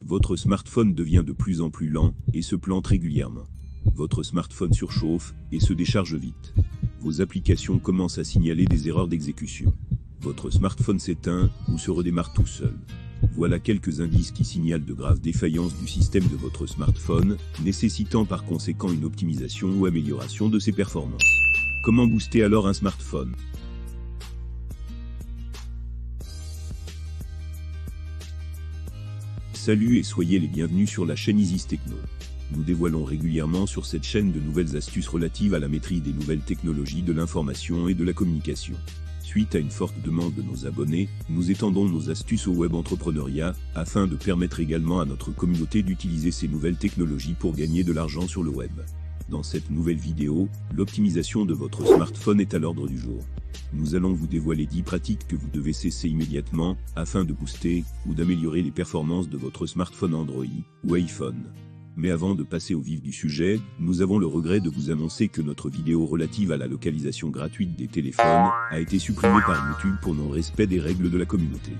Votre smartphone devient de plus en plus lent et se plante régulièrement. Votre smartphone surchauffe et se décharge vite. Vos applications commencent à signaler des erreurs d'exécution. Votre smartphone s'éteint ou se redémarre tout seul. Voilà quelques indices qui signalent de graves défaillances du système de votre smartphone, nécessitant par conséquent une optimisation ou amélioration de ses performances. Comment booster alors un smartphone ? Salut et soyez les bienvenus sur la chaîne Isis Techno. Nous dévoilons régulièrement sur cette chaîne de nouvelles astuces relatives à la maîtrise des nouvelles technologies de l'information et de la communication. Suite à une forte demande de nos abonnés, nous étendons nos astuces au web entrepreneuriat, afin de permettre également à notre communauté d'utiliser ces nouvelles technologies pour gagner de l'argent sur le web. Dans cette nouvelle vidéo, l'optimisation de votre smartphone est à l'ordre du jour. Nous allons vous dévoiler 10 pratiques que vous devez cesser immédiatement, afin de booster ou d'améliorer les performances de votre smartphone Android ou iPhone. Mais avant de passer au vif du sujet, nous avons le regret de vous annoncer que notre vidéo relative à la localisation gratuite des téléphones a été supprimée par YouTube pour non-respect des règles de la communauté.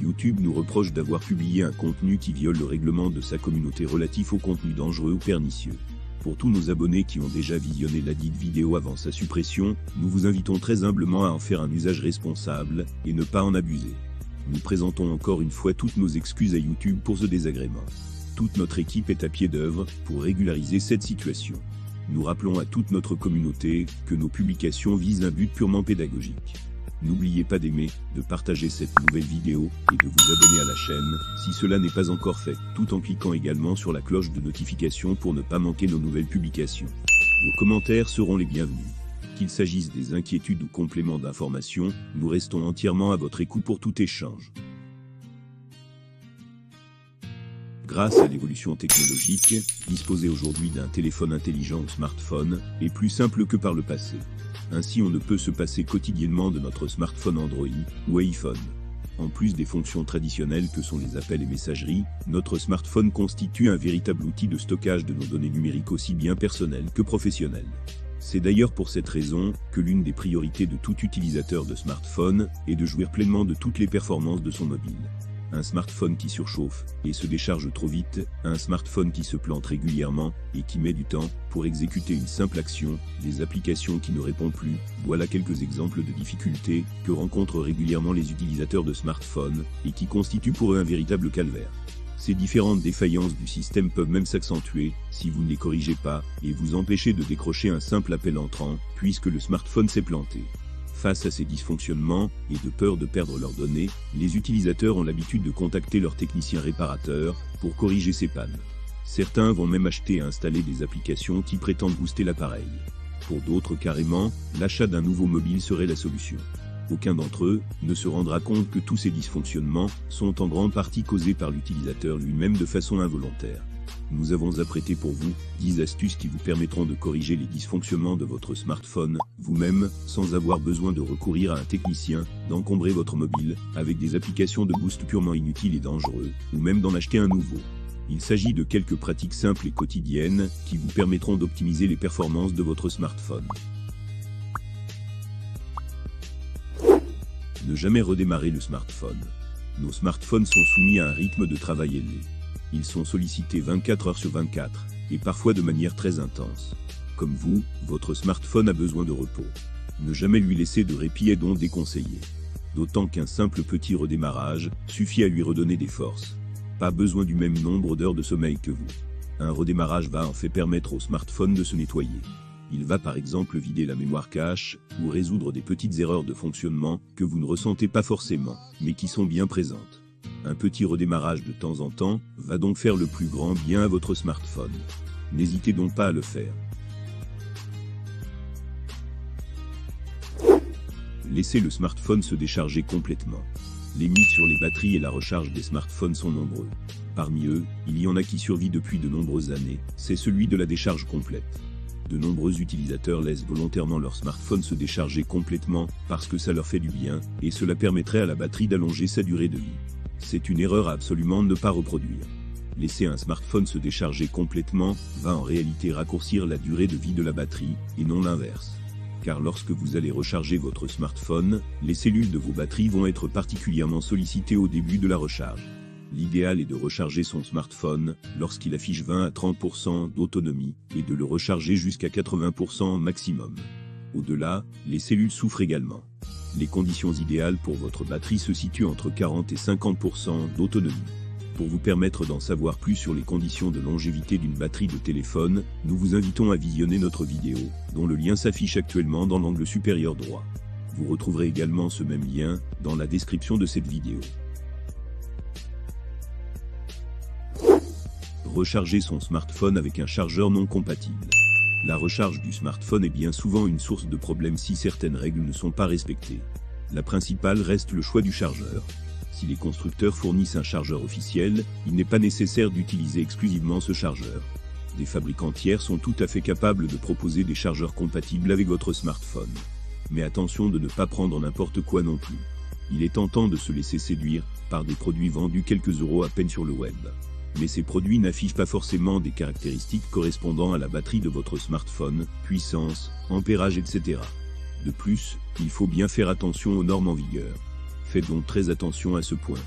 YouTube nous reproche d'avoir publié un contenu qui viole le règlement de sa communauté relatif au contenu dangereux ou pernicieux. Pour tous nos abonnés qui ont déjà visionné ladite vidéo avant sa suppression, nous vous invitons très humblement à en faire un usage responsable et ne pas en abuser. Nous présentons encore une fois toutes nos excuses à YouTube pour ce désagrément. Toute notre équipe est à pied d'œuvre pour régulariser cette situation. Nous rappelons à toute notre communauté que nos publications visent un but purement pédagogique. N'oubliez pas d'aimer, de partager cette nouvelle vidéo et de vous abonner à la chaîne si cela n'est pas encore fait, tout en cliquant également sur la cloche de notification pour ne pas manquer nos nouvelles publications. Vos commentaires seront les bienvenus. Qu'il s'agisse des inquiétudes ou compléments d'information, nous restons entièrement à votre écoute pour tout échange. Grâce à l'évolution technologique, disposer aujourd'hui d'un téléphone intelligent ou smartphone est plus simple que par le passé. Ainsi, on ne peut se passer quotidiennement de notre smartphone Android ou iPhone. En plus des fonctions traditionnelles que sont les appels et messageries, notre smartphone constitue un véritable outil de stockage de nos données numériques aussi bien personnelles que professionnelles. C'est d'ailleurs pour cette raison que l'une des priorités de tout utilisateur de smartphone est de jouir pleinement de toutes les performances de son mobile. Un smartphone qui surchauffe et se décharge trop vite, un smartphone qui se plante régulièrement et qui met du temps pour exécuter une simple action, des applications qui ne répondent plus, voilà quelques exemples de difficultés que rencontrent régulièrement les utilisateurs de smartphones et qui constituent pour eux un véritable calvaire. Ces différentes défaillances du système peuvent même s'accentuer si vous ne les corrigez pas et vous empêcher de décrocher un simple appel entrant puisque le smartphone s'est planté. Face à ces dysfonctionnements, et de peur de perdre leurs données, les utilisateurs ont l'habitude de contacter leur technicien réparateur pour corriger ces pannes. Certains vont même acheter et installer des applications qui prétendent booster l'appareil. Pour d'autres carrément, l'achat d'un nouveau mobile serait la solution. Aucun d'entre eux ne se rendra compte que tous ces dysfonctionnements sont en grande partie causés par l'utilisateur lui-même de façon involontaire. Nous avons apprêté pour vous 10 astuces qui vous permettront de corriger les dysfonctionnements de votre smartphone, vous-même, sans avoir besoin de recourir à un technicien, d'encombrer votre mobile avec des applications de boost purement inutiles et dangereux, ou même d'en acheter un nouveau. Il s'agit de quelques pratiques simples et quotidiennes qui vous permettront d'optimiser les performances de votre smartphone. Ne jamais redémarrer le smartphone. Nos smartphones sont soumis à un rythme de travail élevé. Ils sont sollicités 24 heures sur 24, et parfois de manière très intense. Comme vous, votre smartphone a besoin de repos. Ne jamais lui laisser de répit est donc déconseillé. D'autant qu'un simple petit redémarrage suffit à lui redonner des forces. Pas besoin du même nombre d'heures de sommeil que vous. Un redémarrage va en fait permettre au smartphone de se nettoyer. Il va par exemple vider la mémoire cache, ou résoudre des petites erreurs de fonctionnement que vous ne ressentez pas forcément, mais qui sont bien présentes. Un petit redémarrage de temps en temps va donc faire le plus grand bien à votre smartphone. N'hésitez donc pas à le faire. Laissez le smartphone se décharger complètement. Les mythes sur les batteries et la recharge des smartphones sont nombreux. Parmi eux, il y en a qui survit depuis de nombreuses années, c'est celui de la décharge complète. De nombreux utilisateurs laissent volontairement leur smartphone se décharger complètement parce que ça leur fait du bien et cela permettrait à la batterie d'allonger sa durée de vie. C'est une erreur à absolument ne pas reproduire. Laisser un smartphone se décharger complètement va en réalité raccourcir la durée de vie de la batterie et non l'inverse. Car lorsque vous allez recharger votre smartphone, les cellules de vos batteries vont être particulièrement sollicitées au début de la recharge. L'idéal est de recharger son smartphone lorsqu'il affiche 20 à 30% d'autonomie et de le recharger jusqu'à 80% maximum. Au-delà, les cellules souffrent également. Les conditions idéales pour votre batterie se situent entre 40 et 50% d'autonomie. Pour vous permettre d'en savoir plus sur les conditions de longévité d'une batterie de téléphone, nous vous invitons à visionner notre vidéo, dont le lien s'affiche actuellement dans l'angle supérieur droit. Vous retrouverez également ce même lien dans la description de cette vidéo. Recharger son smartphone avec un chargeur non compatible. La recharge du smartphone est bien souvent une source de problèmes si certaines règles ne sont pas respectées. La principale reste le choix du chargeur. Si les constructeurs fournissent un chargeur officiel, il n'est pas nécessaire d'utiliser exclusivement ce chargeur. Des fabricants tiers sont tout à fait capables de proposer des chargeurs compatibles avec votre smartphone. Mais attention de ne pas prendre n'importe quoi non plus. Il est tentant de se laisser séduire par des produits vendus quelques euros à peine sur le web. Mais ces produits n'affichent pas forcément des caractéristiques correspondant à la batterie de votre smartphone, puissance, ampérage, etc. De plus, il faut bien faire attention aux normes en vigueur. Faites donc très attention à ce point.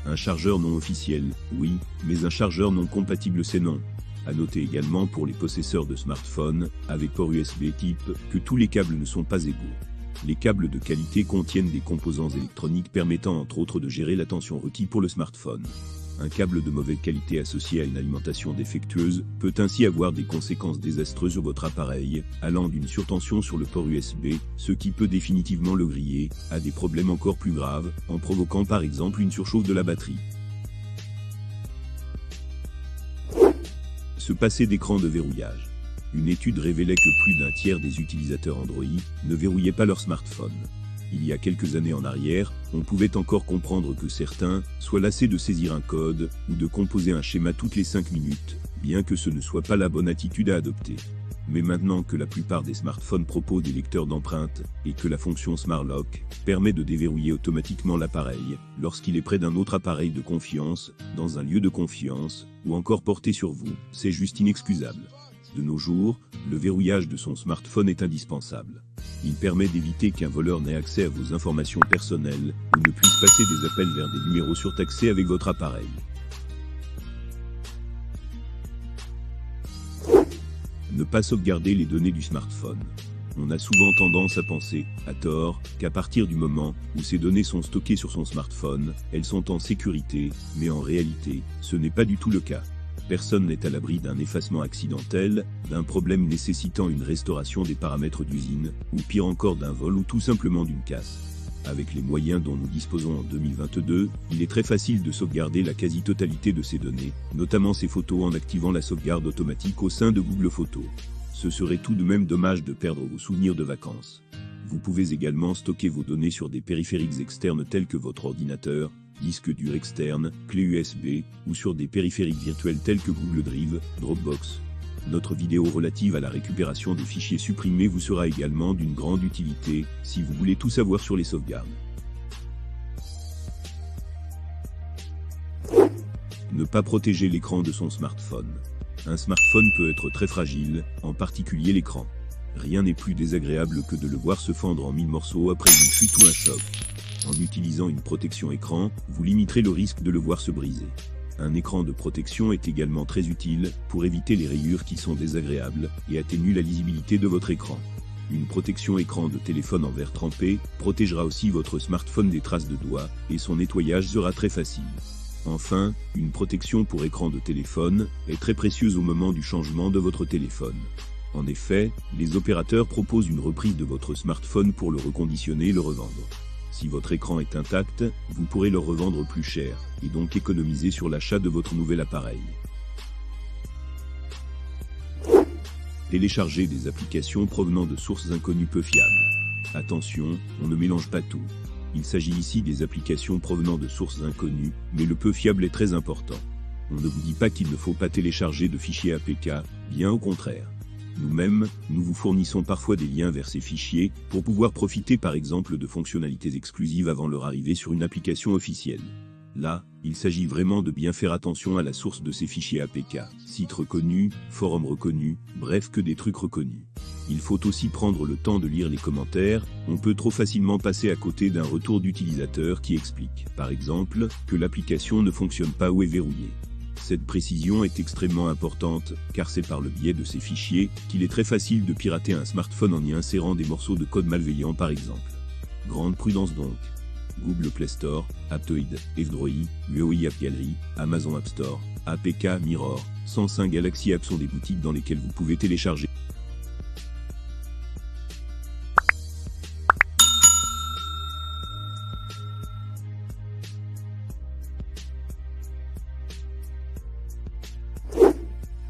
Un chargeur non officiel, oui, mais un chargeur non compatible c'est non. À noter également pour les possesseurs de smartphones, avec port USB type, que tous les câbles ne sont pas égaux. Les câbles de qualité contiennent des composants électroniques permettant entre autres de gérer la tension requise pour le smartphone. Un câble de mauvaise qualité associé à une alimentation défectueuse peut ainsi avoir des conséquences désastreuses sur votre appareil, allant d'une surtension sur le port USB, ce qui peut définitivement le griller, à des problèmes encore plus graves, en provoquant par exemple une surchauffe de la batterie. Se passer d'écran de verrouillage. Une étude révélait que plus d'un tiers des utilisateurs Android ne verrouillaient pas leur smartphone. Il y a quelques années en arrière, on pouvait encore comprendre que certains soient lassés de saisir un code ou de composer un schéma toutes les 5 minutes, bien que ce ne soit pas la bonne attitude à adopter. Mais maintenant que la plupart des smartphones proposent des lecteurs d'empreintes et que la fonction Smart Lock permet de déverrouiller automatiquement l'appareil lorsqu'il est près d'un autre appareil de confiance, dans un lieu de confiance, ou encore porté sur vous, c'est juste inexcusable. De nos jours, le verrouillage de son smartphone est indispensable. Il permet d'éviter qu'un voleur n'ait accès à vos informations personnelles ou ne puisse passer des appels vers des numéros surtaxés avec votre appareil. Ne pas sauvegarder les données du smartphone. On a souvent tendance à penser, à tort, qu'à partir du moment où ces données sont stockées sur son smartphone, elles sont en sécurité, mais en réalité, ce n'est pas du tout le cas. Personne n'est à l'abri d'un effacement accidentel, d'un problème nécessitant une restauration des paramètres d'usine, ou pire encore d'un vol ou tout simplement d'une casse. Avec les moyens dont nous disposons en 2022, il est très facile de sauvegarder la quasi-totalité de ces données, notamment ces photos en activant la sauvegarde automatique au sein de Google Photos. Ce serait tout de même dommage de perdre vos souvenirs de vacances. Vous pouvez également stocker vos données sur des périphériques externes tels que votre ordinateur, disque dur externe, clé USB, ou sur des périphériques virtuels tels que Google Drive, Dropbox. Notre vidéo relative à la récupération des fichiers supprimés vous sera également d'une grande utilité, si vous voulez tout savoir sur les sauvegardes. Ne pas protéger l'écran de son smartphone. Un smartphone peut être très fragile, en particulier l'écran. Rien n'est plus désagréable que de le voir se fendre en 1000 morceaux après une chute ou un choc. En utilisant une protection écran, vous limiterez le risque de le voir se briser. Un écran de protection est également très utile pour éviter les rayures qui sont désagréables et atténuent la lisibilité de votre écran. Une protection écran de téléphone en verre trempé protégera aussi votre smartphone des traces de doigts et son nettoyage sera très facile. Enfin, une protection pour écran de téléphone est très précieuse au moment du changement de votre téléphone. En effet, les opérateurs proposent une reprise de votre smartphone pour le reconditionner et le revendre. Si votre écran est intact, vous pourrez le revendre plus cher, et donc économiser sur l'achat de votre nouvel appareil. Télécharger des applications provenant de sources inconnues peu fiables. Attention, on ne mélange pas tout. Il s'agit ici des applications provenant de sources inconnues, mais le peu fiable est très important. On ne vous dit pas qu'il ne faut pas télécharger de fichiers APK, bien au contraire. Nous-mêmes, nous vous fournissons parfois des liens vers ces fichiers, pour pouvoir profiter par exemple de fonctionnalités exclusives avant leur arrivée sur une application officielle. Là, Il s'agit vraiment de bien faire attention à la source de ces fichiers APK, sites reconnus, forums reconnus, bref que des trucs reconnus. Il faut aussi prendre le temps de lire les commentaires, on peut trop facilement passer à côté d'un retour d'utilisateur qui explique, par exemple, que l'application ne fonctionne pas ou est verrouillée. Cette précision est extrêmement importante, car c'est par le biais de ces fichiers qu'il est très facile de pirater un smartphone en y insérant des morceaux de code malveillant par exemple. Grande prudence donc. Google Play Store, Aptoide, F-Droid, UI App Gallery, Amazon App Store, APK Mirror, 105 Galaxy Apps sont des boutiques dans lesquelles vous pouvez télécharger.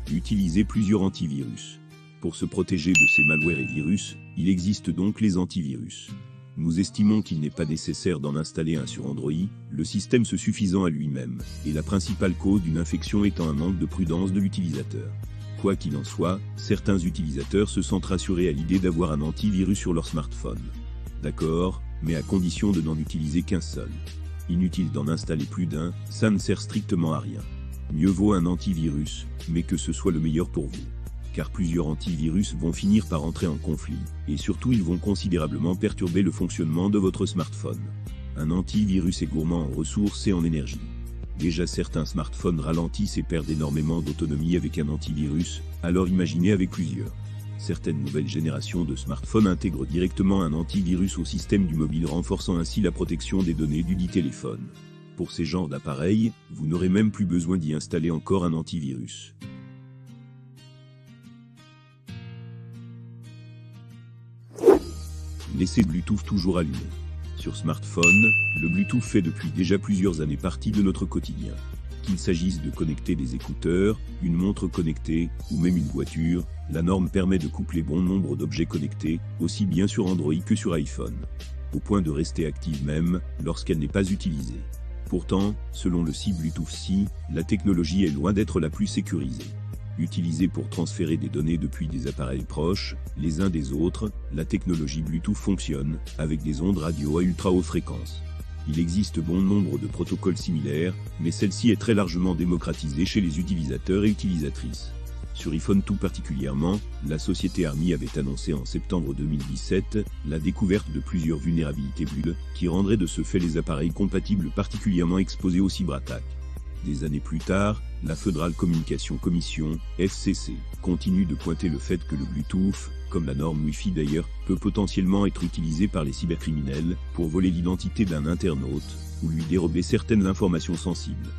Utiliser plusieurs antivirus. Pour se protéger de ces malwares et virus, il existe donc les antivirus. Nous estimons qu'il n'est pas nécessaire d'en installer un sur Android, le système se suffisant à lui-même, et la principale cause d'une infection étant un manque de prudence de l'utilisateur. Quoi qu'il en soit, certains utilisateurs se sentent rassurés à l'idée d'avoir un antivirus sur leur smartphone. D'accord, mais à condition de n'en utiliser qu'un seul. Inutile d'en installer plus d'un, ça ne sert strictement à rien. Mieux vaut un antivirus, mais que ce soit le meilleur pour vous. Car plusieurs antivirus vont finir par entrer en conflit, et surtout ils vont considérablement perturber le fonctionnement de votre smartphone. Un antivirus est gourmand en ressources et en énergie. Déjà certains smartphones ralentissent et perdent énormément d'autonomie avec un antivirus, alors imaginez avec plusieurs. Certaines nouvelles générations de smartphones intègrent directement un antivirus au système du mobile, renforçant ainsi la protection des données du dit téléphone. Pour ces genres d'appareils, vous n'aurez même plus besoin d'y installer encore un antivirus. Laissez Bluetooth toujours allumé. Sur smartphone, le Bluetooth fait depuis déjà plusieurs années partie de notre quotidien. Qu'il s'agisse de connecter des écouteurs, une montre connectée, ou même une voiture, la norme permet de coupler bon nombre d'objets connectés, aussi bien sur Android que sur iPhone. Au point de rester active même, lorsqu'elle n'est pas utilisée. Pourtant, selon le site Bluetooth.si, la technologie est loin d'être la plus sécurisée. Utilisée pour transférer des données depuis des appareils proches, les uns des autres, la technologie Bluetooth fonctionne, avec des ondes radio à ultra haute fréquence. Il existe bon nombre de protocoles similaires, mais celle-ci est très largement démocratisée chez les utilisateurs et utilisatrices. Sur iPhone tout particulièrement, la société Army avait annoncé en septembre 2017 la découverte de plusieurs vulnérabilités Bluetooth qui rendraient de ce fait les appareils compatibles particulièrement exposés aux cyberattaques. Des années plus tard, la Federal Communication Commission, FCC, continue de pointer le fait que le Bluetooth, comme la norme Wi-Fi d'ailleurs, peut potentiellement être utilisé par les cybercriminels pour voler l'identité d'un internaute ou lui dérober certaines informations sensibles.